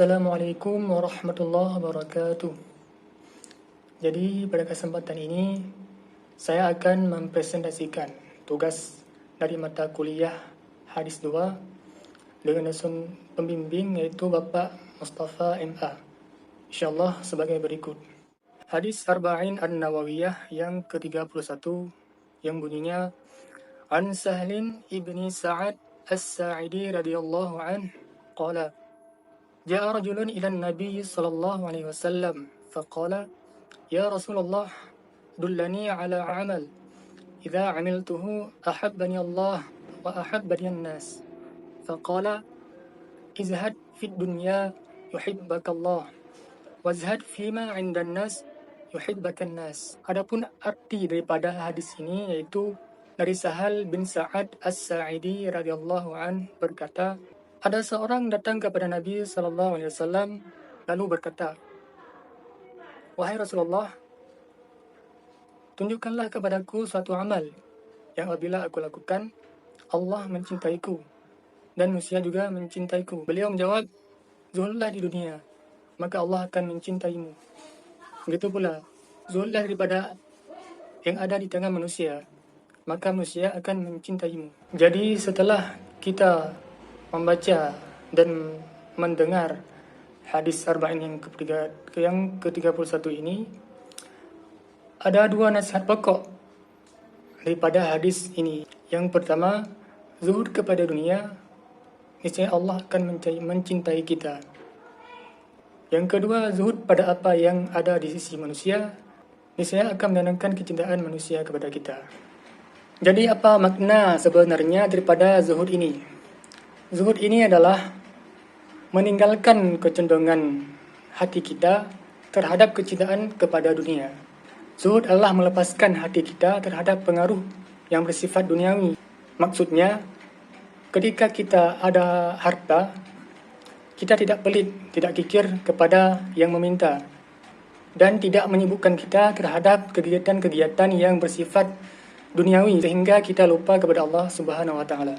Assalamualaikum warahmatullahi wabarakatuh. Jadi pada kesempatan ini saya akan mempresentasikan tugas dari mata kuliah Hadis 2 dengan dosen pembimbing yaitu Bapak Mustafa MA. InsyaAllah sebagai berikut. Hadis Arba'in An-Nawawiyah yang ke-31 yang bunyinya An Sahlin ibni Sa'ad As-Sa'idi radhiyallahu anhu qala جاء رجل إلى النبي صلى الله عليه وسلم فقال يا رسول الله دلني على عمل إذا عملته أحبني الله وأحبني الناس فقال ازهد في الدنيا يحبك الله wazhad fima 'indan nas yuhibbakan nas. Adapun arti daripada hadis ini yaitu dari Sahal bin Sa'ad As-Sa'idi radhiyallahu an berkata, ada seorang datang kepada Nabi sallallahu alaihi wasallam lalu berkata, wahai Rasulullah, tunjukkanlah kepadaku suatu amal yang apabila aku lakukan Allah mencintaiku dan manusia juga mencintaiku. Beliau menjawab, zuhudlah di dunia, maka Allah akan mencintaimu. Begitu pula, zuhudlah daripada yang ada di tangan manusia, maka manusia akan mencintaimu. Jadi setelah kita membaca dan mendengar hadis Arba'in yang ke-31 ini, ada dua nasihat pokok daripada hadis ini. Yang pertama, zuhud kepada dunia, niscaya Allah akan mencintai kita. Yang kedua, zuhud pada apa yang ada di sisi manusia, niscaya akan menanamkan kecintaan manusia kepada kita. Jadi apa makna sebenarnya daripada zuhud ini? Zuhud ini adalah meninggalkan kecenderungan hati kita terhadap kecintaan kepada dunia. Zuhud adalah melepaskan hati kita terhadap pengaruh yang bersifat duniawi. Maksudnya, ketika kita ada harta, kita tidak pelit, tidak kikir kepada yang meminta, dan tidak menyibukkan kita terhadap kegiatan-kegiatan yang bersifat duniawi sehingga kita lupa kepada Allah Subhanahu wa taala.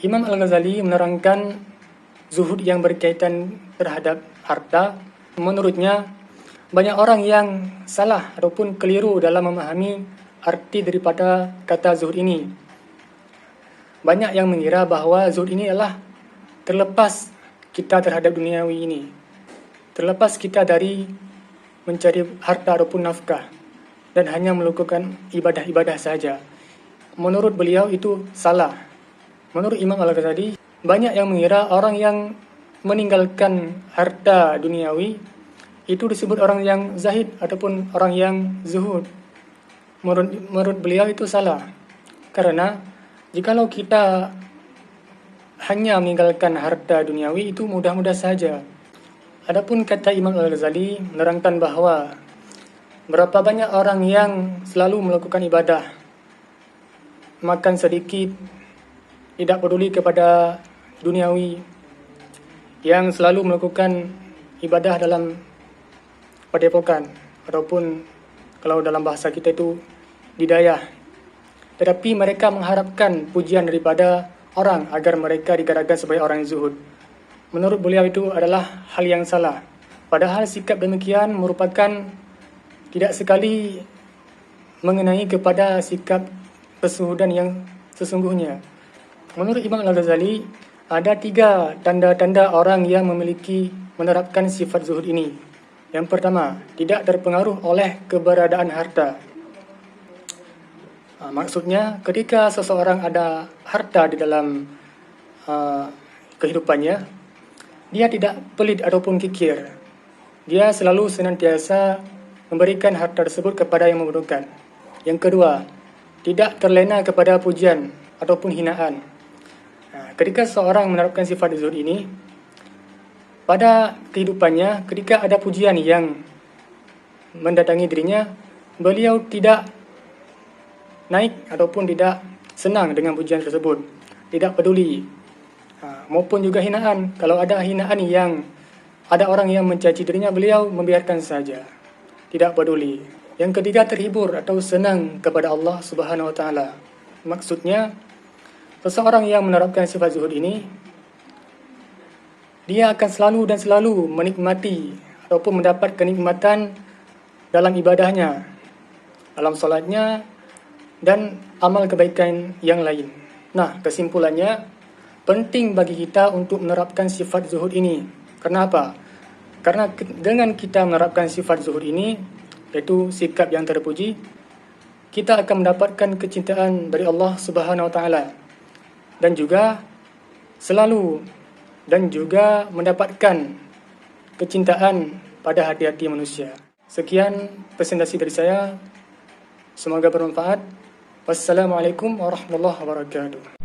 Imam Al-Ghazali menerangkan zuhud yang berkaitan terhadap harta. Menurutnya, banyak orang yang salah ataupun keliru dalam memahami arti daripada kata zuhud ini. Banyak yang mengira bahwa zuhud ini adalah terlepas kita terhadap duniawi ini, terlepas kita dari mencari harta ataupun nafkah dan hanya melakukan ibadah-ibadah saja. Menurut beliau itu salah. Menurut Imam Al-Ghazali, banyak yang mengira orang yang meninggalkan harta duniawi itu disebut orang yang zahid ataupun orang yang zuhud. Menurut beliau itu salah. Karena jikalau kita hanya meninggalkan harta duniawi itu mudah-mudah saja. Adapun kata Imam Al-Ghazali menerangkan bahawa berapa banyak orang yang selalu melakukan ibadah, makan sedikit, tidak peduli kepada duniawi, yang selalu melakukan ibadah dalam padepokan ataupun kalau dalam bahasa kita itu didayah. Tetapi mereka mengharapkan pujian daripada orang agar mereka dikatakan sebagai orang yang zuhud. Menurut beliau itu adalah hal yang salah. Padahal sikap demikian merupakan tidak sekali mengenai kepada sikap kesuhudan yang sesungguhnya. Menurut Imam Al-Ghazali, ada 3 tanda-tanda orang yang menerapkan sifat zuhud ini. Yang pertama, tidak terpengaruh oleh keberadaan harta. Maksudnya, ketika seseorang ada harta di dalam kehidupannya, dia tidak pelit ataupun kikir. Dia selalu senantiasa memberikan harta tersebut kepada yang memerlukan. Yang kedua, tidak terlena kepada pujian ataupun hinaan. Ketika seorang menerapkan sifat zuhud ini, pada kehidupannya, ketika ada pujian yang mendatangi dirinya, beliau tidak naik ataupun tidak senang dengan pujian tersebut, tidak peduli. Maupun juga hinaan, kalau ada hinaan yang ada orang yang mencaci dirinya, beliau membiarkan saja, tidak peduli. Yang ketiga, terhibur atau senang kepada Allah Subhanahu wa taala. Maksudnya, seseorang yang menerapkan sifat zuhud ini, dia akan selalu dan selalu menikmati ataupun mendapat kenikmatan dalam ibadahnya, dalam solatnya, dan amal kebaikan yang lain. Nah, kesimpulannya, penting bagi kita untuk menerapkan sifat zuhud ini. Kenapa? Karena dengan kita menerapkan sifat zuhud ini, yaitu sikap yang terpuji, kita akan mendapatkan kecintaan dari Allah Subhanahu wa taala dan juga selalu dan juga mendapatkan kecintaan pada hati-hati manusia. Sekian presentasi dari saya. Semoga bermanfaat. Wassalamualaikum warahmatullahi wabarakatuh.